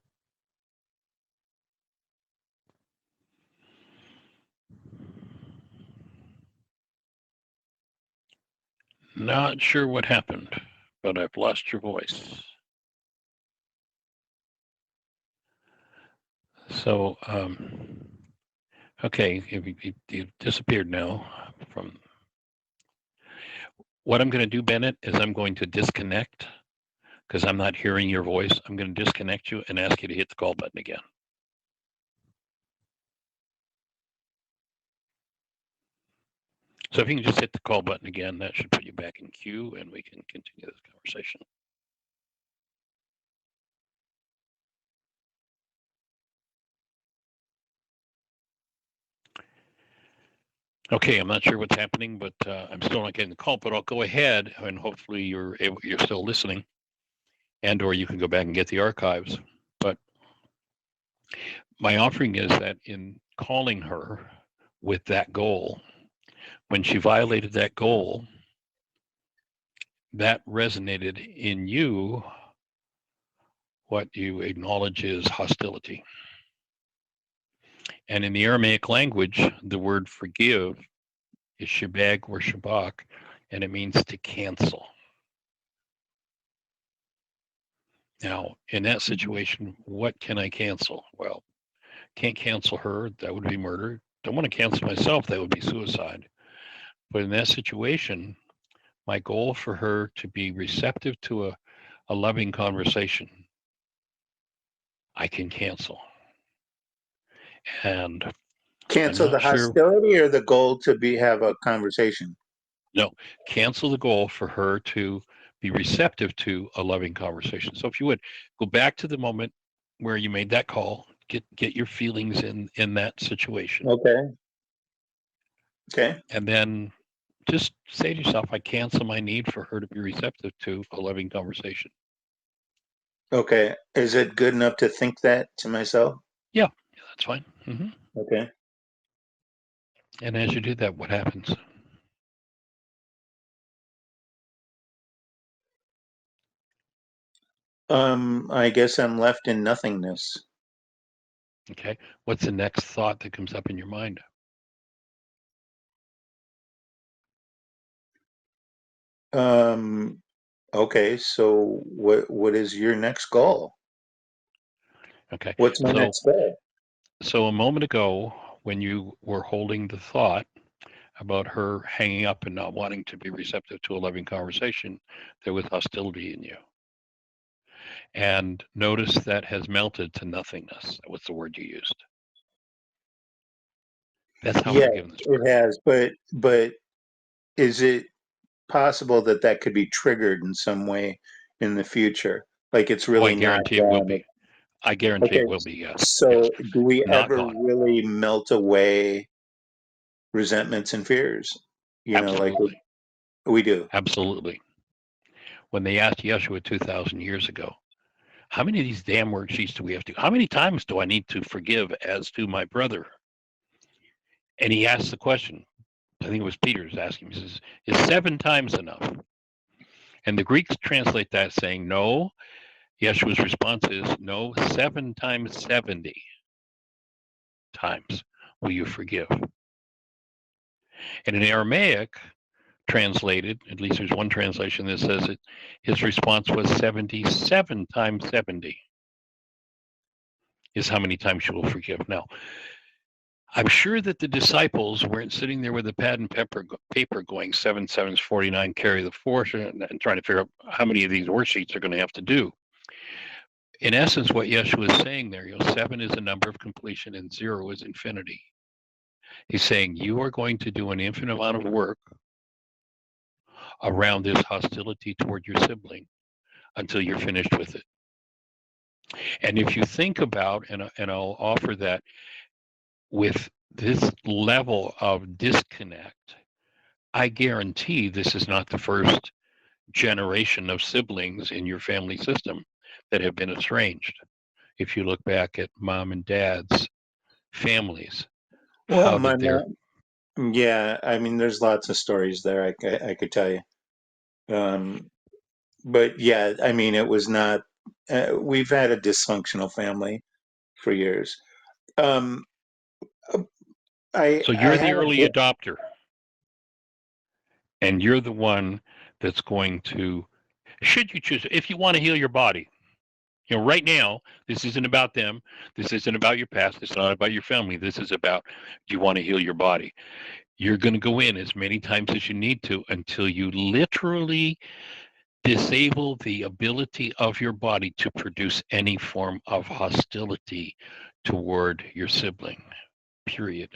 Not sure what happened, but I've lost your voice. So, okay, you've disappeared now from. What I'm going to do, Bennett, is I'm going to disconnect because I'm not hearing your voice. I'm going to disconnect you and ask you to hit the call button again. So if you can just hit the call button again, that should put you back in queue and we can continue this conversation. Okay, I'm not sure what's happening, but I'm still not getting the call. But I'll go ahead, and hopefully you're still listening, or you can go back and get the archives. But my offering is that in calling her with that goal, when she violated that goal, that resonated in you what you acknowledge is hostility. And in the Aramaic language, the word forgive is shabag or shabak, and it means to cancel. Now, in that situation, what can I cancel? Well, can't cancel her. That would be murder. Don't want to cancel myself. That would be suicide. But in that situation, my goal for her to be receptive to a loving conversation, I can cancel. And I'm Cancel the not sure. hostility or the goal to have a conversation? No, cancel the goal for her to be receptive to a loving conversation. So if you would go back to the moment where you made that call, get your feelings in that situation, Okay. Okay. and then just say to yourself, I cancel my need for her to be receptive to a loving conversation. Okay. Is it good enough to think that to myself? Yeah, that's fine. Okay. And as you do that, what happens? I guess I'm left in nothingness. Okay, what's the next thought that comes up in your mind? Okay, so what is your next goal? Okay, What's my so next goal? a moment ago, when you were holding the thought about her hanging up and not wanting to be receptive to a loving conversation, there was hostility in you. And notice that has melted to nothingness. That was the word you used. That's how Yeah, forgiveness it works. has, but is it possible that that could be triggered in some way in the future? Like it's Oh, I really not guarantee it will gone. be. I guarantee Okay, it will be. Yes. Yes. so do we Not ever gone. really melt away resentments and fears? Like Absolutely. we do. Absolutely. When they asked Yeshua 2,000 years ago, how many of these damn worksheets do we have to? How many times do I need to forgive as to my brother? And he asked the question. I think it was Peter's asking. He says, "Is 7 times enough?" And the Greeks translate that saying, "No." Yeshua's response is, "No, 7 times 70 times will you forgive." And in Aramaic, translated, at least there's one translation that says it, his response was 77 times 70 is how many times you will forgive. Now, I'm sure that the disciples weren't sitting there with a pad and paper going 7 sevens 49, carry the force, and trying to figure out how many of these worksheets they're going to have to do. In essence, what Yeshua is saying there, 7 is a number of completion and 0 is infinity. He's saying you are going to do an infinite amount of work around this hostility toward your sibling until you're finished with it. And if you think about, and I'll offer that with this level of disconnect, I guarantee this is not the first generation of siblings in your family system that have been estranged. If you look back at mom and dad's families, Well, how my did their mom, yeah, I mean, there's lots of stories there I could tell you. But yeah, I mean, it was not, we've had a dysfunctional family for years. Um, so I you're the have a early book. adopter and you're the one that's going to, should you choose, if you want to heal your body, right now, this isn't about them. This isn't about your past. It's not about your family. This is about, do you want to heal your body? You're going to go in as many times as you need to until you literally disable the ability of your body to produce any form of hostility toward your sibling, period.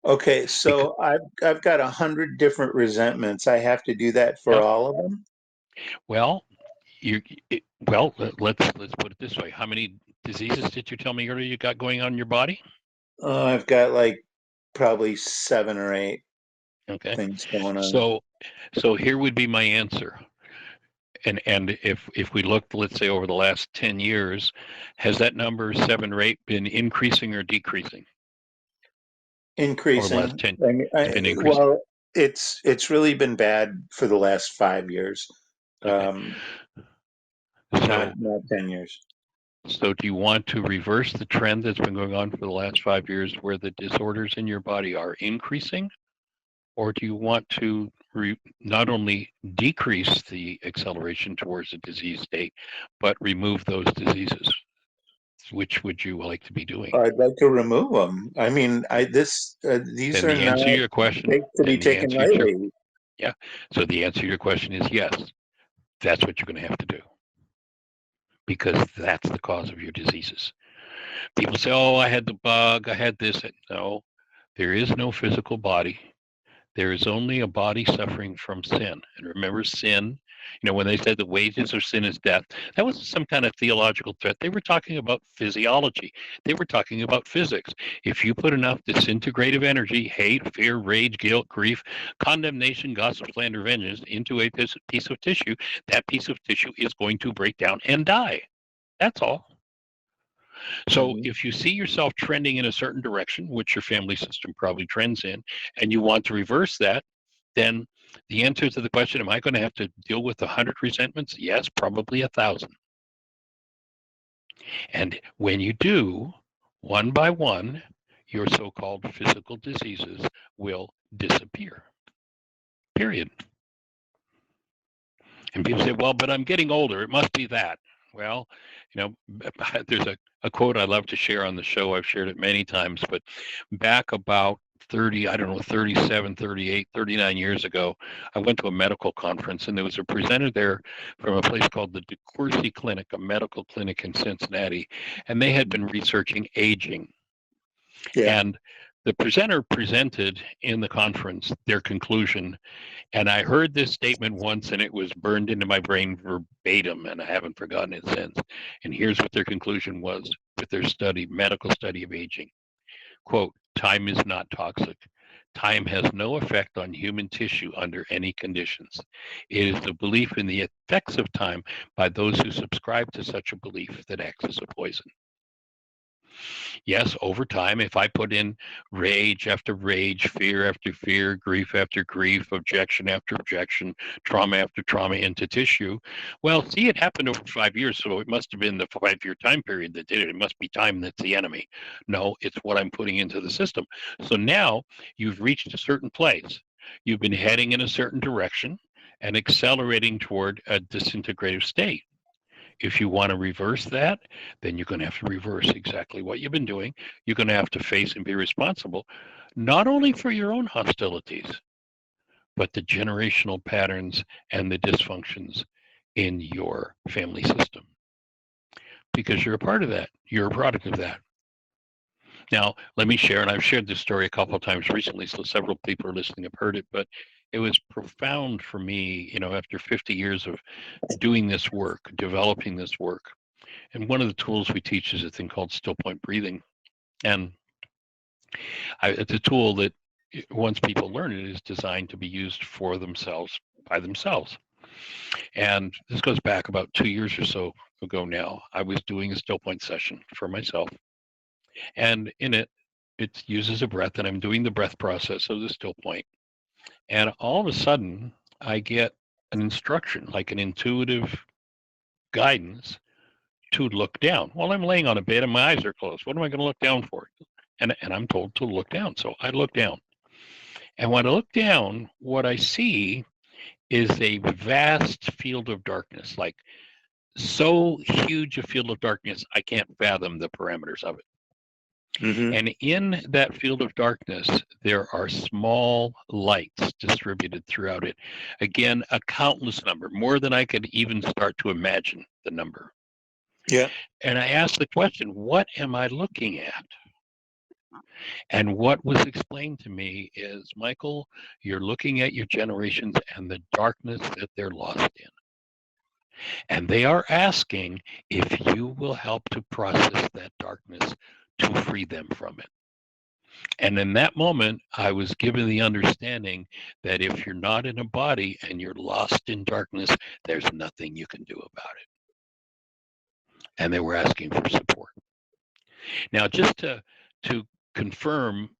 Okay, Because, so I've got 100 different resentments. I have to do that for yep, all of them. well, well, let's put it this way. How many diseases did you tell me earlier you got going on in your body? I've got like probably 7 or 8. Okay. things going on. So here would be my answer. And if we looked, let's say, over the last 10 years, has that number 7 or 8 been increasing or decreasing? Over the last Increasing. 10, I mean, it's been increasing. well, it's really been bad for the last 5 years. Okay. Not So 10 years. so do you want to reverse the trend that's been going on for the last 5 years where the disorders in your body are increasing? Or do you want to not only decrease the acceleration towards a disease state, but remove those diseases? Which would you like to be doing? I'd like to remove them. I mean, these Then are the not answer to your question, things to be then the taken answer to your, lightly. yeah. So the answer to your question is yes. That's what you're going to have to do because that's the cause of your diseases. People say, oh, I had the bug, I had this. No, there is no physical body. There is only a body suffering from sin. And remember, sin, when they said the wages of sin is death, that wasn't some kind of theological threat. They were talking about physiology, they were talking about physics. If you put enough disintegrative energy, hate, fear, rage, guilt, grief, condemnation, gossip, slander, vengeance into a piece of tissue, that piece of tissue is going to break down and die. That's all. So Mhm. if you see yourself trending in a certain direction, which your family system probably trends in, and you want to reverse that, then the answer to the question, am I going to have to deal with 100 resentments? Yes, probably 1,000. And when you do, one by one, your so-called physical diseases will disappear. Period. And people say, well, but I'm getting older. It must be that. Well, there's a quote I love to share on the show. I've shared it many times, but back about 30, I don't know, 37, 38, 39 years ago, I went to a medical conference and there was a presenter there from a place called the DeCourcy Clinic, a medical clinic in Cincinnati, and they had been researching aging. Yeah. And the presenter presented in the conference their conclusion. And I heard this statement once and it was burned into my brain verbatim, and I haven't forgotten it since. And here's what their conclusion was with their medical study of aging. Quote, time is not toxic. Time has no effect on human tissue under any conditions. It is the belief in the effects of time by those who subscribe to such a belief that acts as a poison. Yes, over time, if I put in rage after rage, fear after fear, grief after grief, objection after objection, trauma after trauma into tissue, well, see, it happened over 5 years, so it must have been the 5-year time period that did it. It must be time that's the enemy. No, it's what I'm putting into the system. So now you've reached a certain place. You've been heading in a certain direction and accelerating toward a disintegrative state. If you want to reverse that, then you're going to have to reverse exactly what you've been doing. You're going to have to face and be responsible, not only for your own hostilities, but the generational patterns and the dysfunctions in your family system. Because you're a part of that. You're a product of that. Now, let me share, and I've shared this story a couple of times recently, so several people are listening have heard it, but it was profound for me, after 50 years of doing this work, developing this work. And one of the tools we teach is a thing called still point breathing. And it's a tool that once people learn it is designed to be used for themselves by themselves. And this goes back about 2 years or so ago now. I was doing a still point session for myself. And in it, it uses a breath, and I'm doing the breath process of the still point. And all of a sudden, I get an instruction, like an intuitive guidance to look down. Well, I'm laying on a bed and my eyes are closed. What am I going to look down for? And I'm told to look down. So I look down. And when I look down, what I see is a vast field of darkness, like so huge a field of darkness, I can't fathom the parameters of it. Mm-hmm. And in that field of darkness, there are small lights distributed throughout it. Again, a countless number, more than I could even start to imagine the number. Yeah. And I asked the question, what am I looking at? And what was explained to me is, Michael, you're looking at your generations and the darkness that they're lost in. And they are asking if you will help to process that darkness to free them from it. And in that moment, I was given the understanding that if you're not in a body and you're lost in darkness, there's nothing you can do about it. And they were asking for support. Now, just to confirm,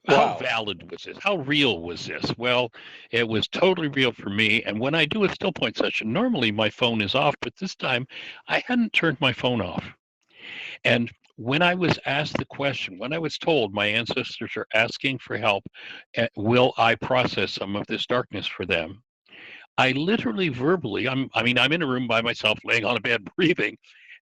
how Wow. valid was this? How real was this? Well, it was totally real for me. And when I do a still point session, normally my phone is off, but this time I hadn't turned my phone off. And when I was asked the question, when I was told my ancestors are asking for help, will I process some of this darkness for them? I literally verbally, I'm in a room by myself, laying on a bed, breathing,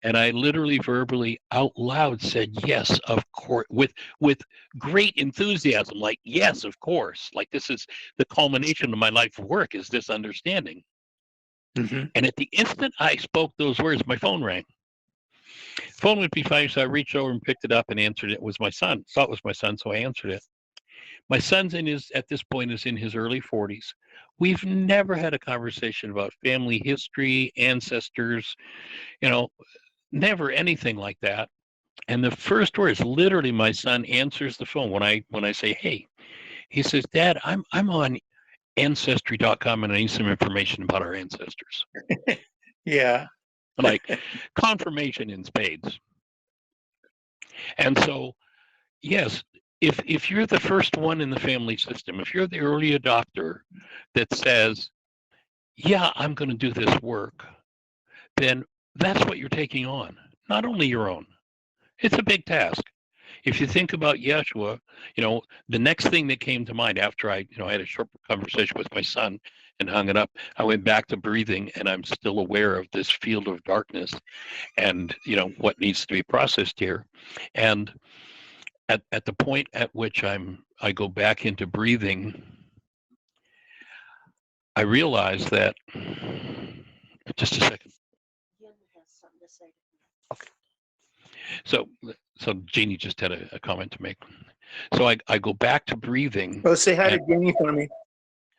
and I literally verbally out loud said, yes, of course, with great enthusiasm, like, yes, of course. Like, this is the culmination of my life work, is this understanding. Mm-hmm. And at the instant I spoke those words, my phone rang. Phone would be fine, so I reached over and picked it up and answered it. It was my son. Thought it was my son, so I answered it. My son's at this point is in his early 40s. We've never had a conversation about family history, ancestors, you know, never anything like that. And the first words, literally, my son answers the phone when I say, "Hey," he says, "Dad, I'm on ancestry.com and I need some information about our ancestors." Yeah. Like, confirmation in spades. And so, yes, if you're the first one in the family system, if you're the early adopter that says, "Yeah, I'm going to do this work," then that's what you're taking on. Not only your own. It's a big task. If you think about Yeshua, the next thing that came to mind after I had a short conversation with my son and hung it up, I went back to breathing, and I'm still aware of this field of darkness and, what needs to be processed here. And at the point at which I go back into breathing, I realize that, just a second. Okay. So Jeannie just had a comment to make. So I go back to breathing. Oh, say hi to and, Jeannie for me.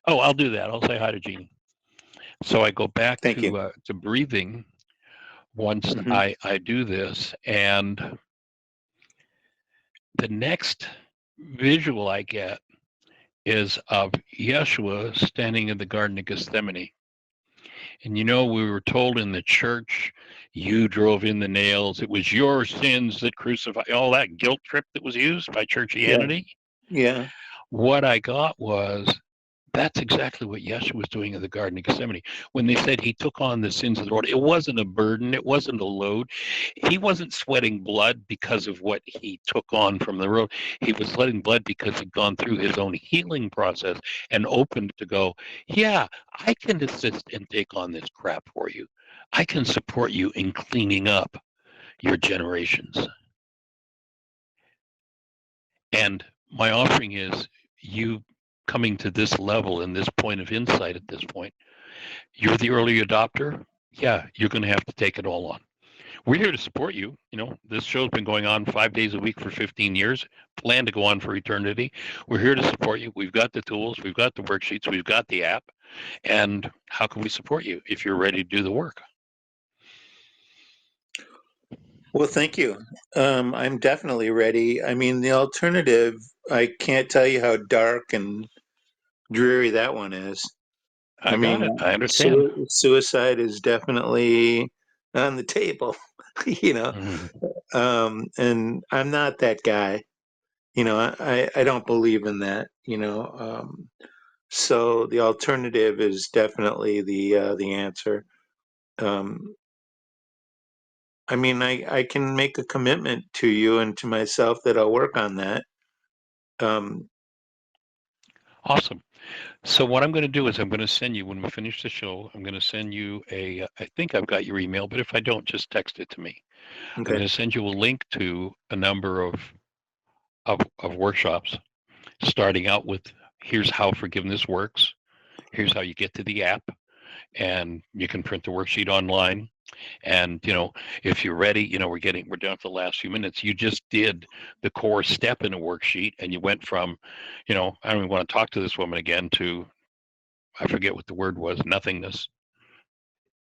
oh, I'll do that. I'll say hi to Jeannie. So I go back Thank you. to breathing once Mm-hmm. I do this, and the next visual I get is of Yeshua standing in the Garden of Gethsemane. And we were told in the church, you drove in the nails. It was your sins that crucified, all that guilt trip that was used by churchianity. Yeah. What I got was, that's exactly what Yeshua was doing in the Garden of Gethsemane. When they said he took on the sins of the world, it wasn't a burden. It wasn't a load. He wasn't sweating blood because of what he took on from the road. He was sweating blood because he'd gone through his own healing process and opened to go, yeah, I can assist and take on this crap for you. I can support you in cleaning up your generations. And my offering is you coming to this level and this point of insight at this point. You're the early adopter. Yeah, you're going to have to take it all on. We're here to support you. This show's been going on 5 days a week for 15 years, plan to go on for eternity. We're here to support you. We've got the tools, we've got the worksheets, we've got the app. And how can we support you if you're ready to do the work? Well, thank you. I'm definitely ready. I mean, the alternative, I can't tell you how dark and dreary that one is. I got it. I understand. Suicide is definitely on the table, Mhm. and I'm not that guy. I don't believe in that. So the alternative is definitely the answer. I mean, I can make a commitment to you and to myself that I'll work on that. Awesome. So what I'm going to do is I'm going to send you, when we finish the show, I'm going to send you I think I've got your email, but if I don't, just text it to me. I'm Okay. going to send you a link to a number of workshops, starting out with, here's how forgiveness works. Here's how you get to the app, and you can print the worksheet online. And if you're ready, we're down to the last few minutes. You just did the core step in a worksheet, and you went from, I don't even want to talk to this woman again, to, I forget what the word was, nothingness.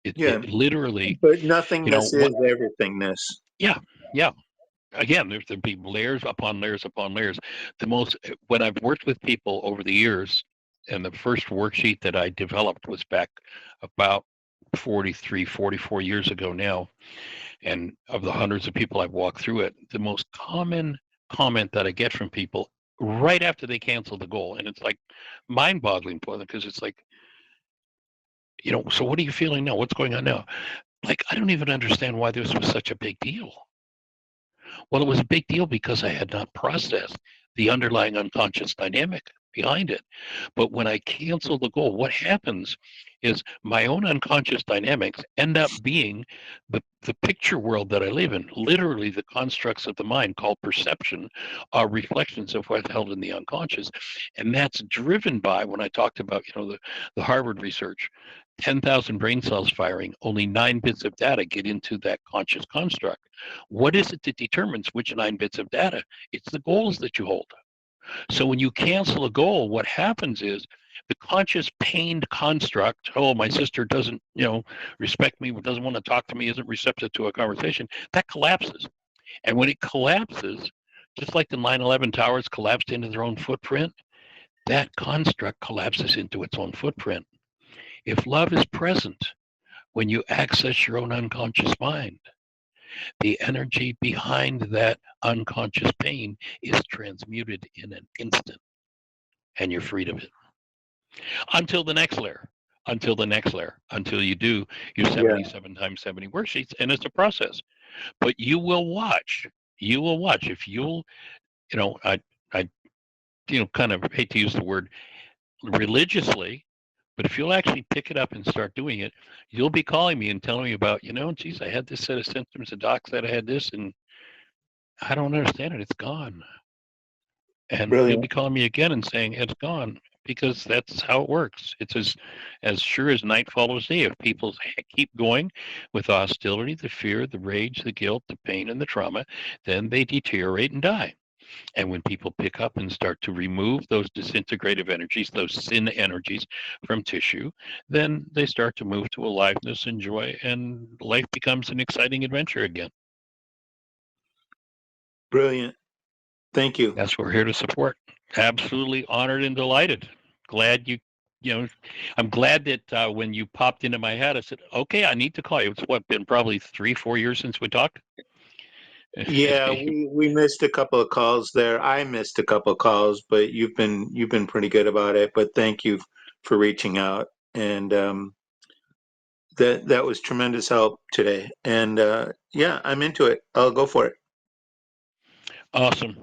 Yeah. It literally, But nothingness what? is everythingness. Yeah, yeah. again, there'd be layers upon layers upon layers. When I've worked with people over the years, and the first worksheet that I developed was back about 43, 44 years ago now. And of the hundreds of people I've walked through it, the most common comment that I get from people right after they cancel the goal, and it's like mind boggling for them because it's like, so what are you feeling now? What's going on now? Like, I don't even understand why this was such a big deal. Well, it was a big deal because I had not processed the underlying unconscious dynamic behind it. But when I cancel the goal, what happens is my own unconscious dynamics end up being the picture world that I live in. Literally, the constructs of the mind called perception are reflections of what's held in the unconscious. And that's driven by, when I talked about, the Harvard research, 10,000 brain cells firing, only 9 bits of data get into that conscious construct. What is it that determines which 9 bits of data? It's the goals that you hold. So when you cancel a goal, what happens is the conscious pained construct, oh, my sister doesn't, respect me, doesn't want to talk to me, isn't receptive to a conversation, that collapses. And when it collapses, just like the 9/11 towers collapsed into their own footprint, that construct collapses into its own footprint. If love is present when you access your own unconscious mind, the energy behind that unconscious pain is transmuted in an instant, and you're freed of it. Until the next layer, until the next layer, until you do your Yeah. 77 times 70 worksheets, and it's a process. But you will watch if you'll, I kind of hate to use the word religiously, but if you'll actually pick it up and start doing it, you'll be calling me and telling me about, geez, I had this set of symptoms. The doc said I had this, and I don't understand it. It's gone. And you'll be Brilliant. calling me again and saying it's gone, because that's how it works. It's as sure as night follows day. If people keep going with the hostility, the fear, the rage, the guilt, the pain, and the trauma, then they deteriorate and die. And when people pick up and start to remove those disintegrative energies, those sin energies from tissue, then they start to move to aliveness and joy, and life becomes an exciting adventure again. Brilliant. Thank you. That's what we're here to support. Absolutely honored and delighted. Glad I'm glad that when you popped into my head, I said, okay, I need to call you. It's been probably 3-4 years since we talked. Yeah, we missed a couple of calls there. I missed a couple of calls, but you've been pretty good about it. But thank you for reaching out, and that was tremendous help today. And yeah, I'm into it. I'll go for it. Awesome.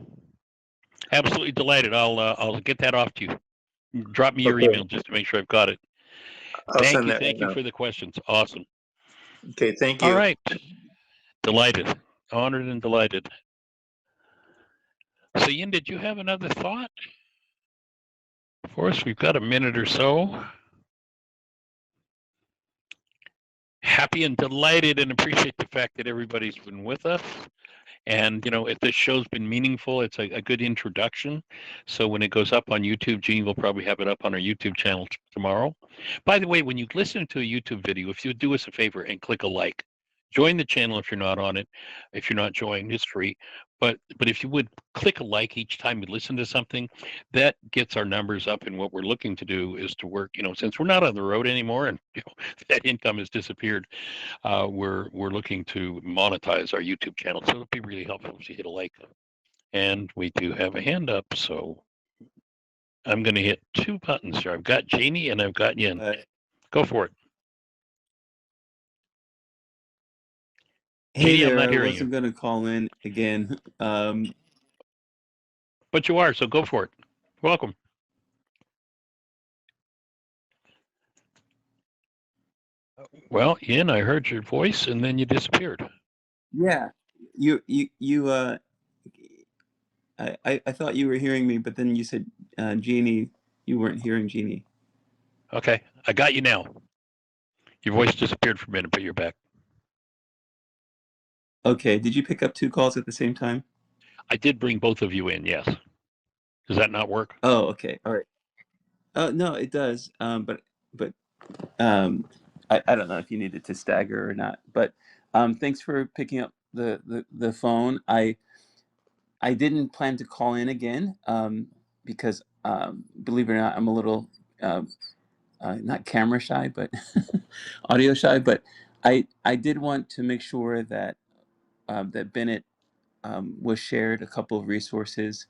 Absolutely delighted. I'll get that off to you. Drop me your Okay, email just to make sure I've got it. I'll Thank send you. that right Thank you now. for the questions. Awesome. Okay, thank All you. right. Delighted. Honored and delighted. So, Yin, did you have another thought for us? We've got a minute or so. Happy and delighted and appreciate the fact that everybody's been with us. And, if this show's been meaningful, it's a good introduction. So when it goes up on YouTube, Jeannie will probably have it up on our YouTube channel tomorrow. By the way, when you listen to a YouTube video, if you would do us a favor and click a like, join the channel if you're not on it. If you're not joined, it's free. But if you would click a like each time you listen to something, that gets our numbers up. And what we're looking to do is to work, since we're not on the road anymore and that income has disappeared, we're looking to monetize our YouTube channel. So it'll be really helpful if you hit a like. And we do have a hand up, so I'm going to hit 2 buttons here. I've got Jeannie and I've got Yin. Go for it. Hey Jeannie, I'm there, not I hearing you, wasn't going to call in again. but you are, so go for it. Welcome. Well, Yin, I heard your voice and then you disappeared. Yeah, I thought you were hearing me, but then you said Jeannie. You weren't hearing Jeannie. Okay, I got you now. Your voice disappeared for a minute, but you're back. Okay, did you pick up 2 calls at the same time? I did bring both of you in, yes. Does that not work? Oh, okay, all right. No, it does. But I don't know if you needed to stagger or not. But thanks for picking up the phone. I didn't plan to call in again because, believe it or not, I'm a little not camera shy, but audio shy. But I did want to make sure that that Bennett was shared a couple of resources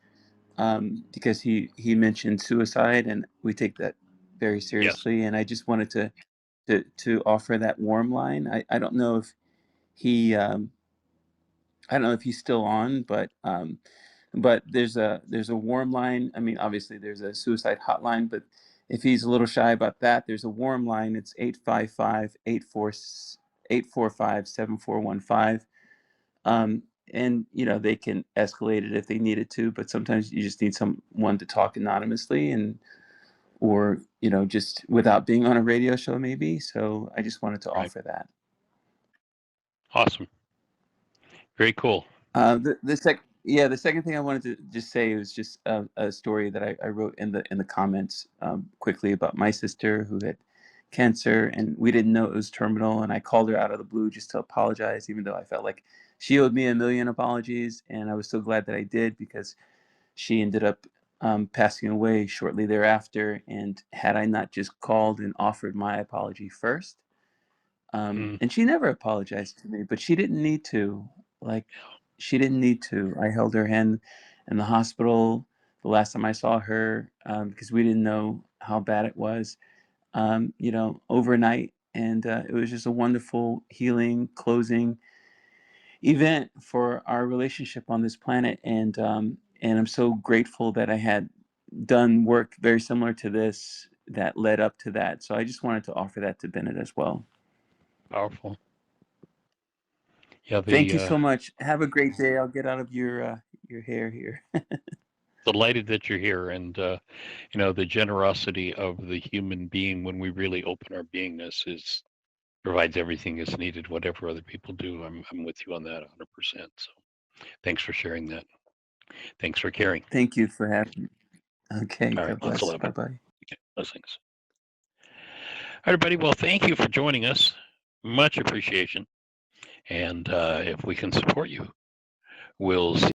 because he mentioned suicide, and we take that very Yes. seriously. And I just wanted to offer that warm line. I don't know if he I don't know if he's still on, but there's a warm line. I mean, obviously there's a suicide hotline, but if he's a little shy about that, there's a warm line. It's 855-845-7415. And they can escalate it if they needed to, but sometimes you just need someone to talk anonymously or just without being on a radio show maybe. So I just wanted to Right. offer that. Awesome. Very cool. The second thing I wanted to just say was just a story that I wrote in the comments quickly about my sister who had cancer, and we didn't know it was terminal, and I called her out of the blue just to apologize, even though I felt like she owed me a million apologies, and I was so glad that I did because she ended up passing away shortly thereafter. And had I not just called and offered my apology first, and she never apologized to me, but she didn't need to. Like, she didn't need to. I held her hand in the hospital the last time I saw her because we didn't know how bad it was, overnight. And it was just a wonderful healing closing event for our relationship on this planet. And I'm so grateful that I had done work very similar to this that led up to that. So I just wanted to offer that to Bennett as well. Powerful. Yeah, Thank you so much. Have a great day. I'll get out of your hair here. delighted that you're here, and the generosity of the human being when we really open our beingness provides everything is needed. Whatever other people do, I'm with you on that 100%. So, thanks for sharing that. Thanks for caring. Thank you for having me. Okay. All right, God lots of bless. love. Bye bye. Okay, blessings. All right, everybody. Well, thank you for joining us. Much appreciation. And if we can support you, we'll see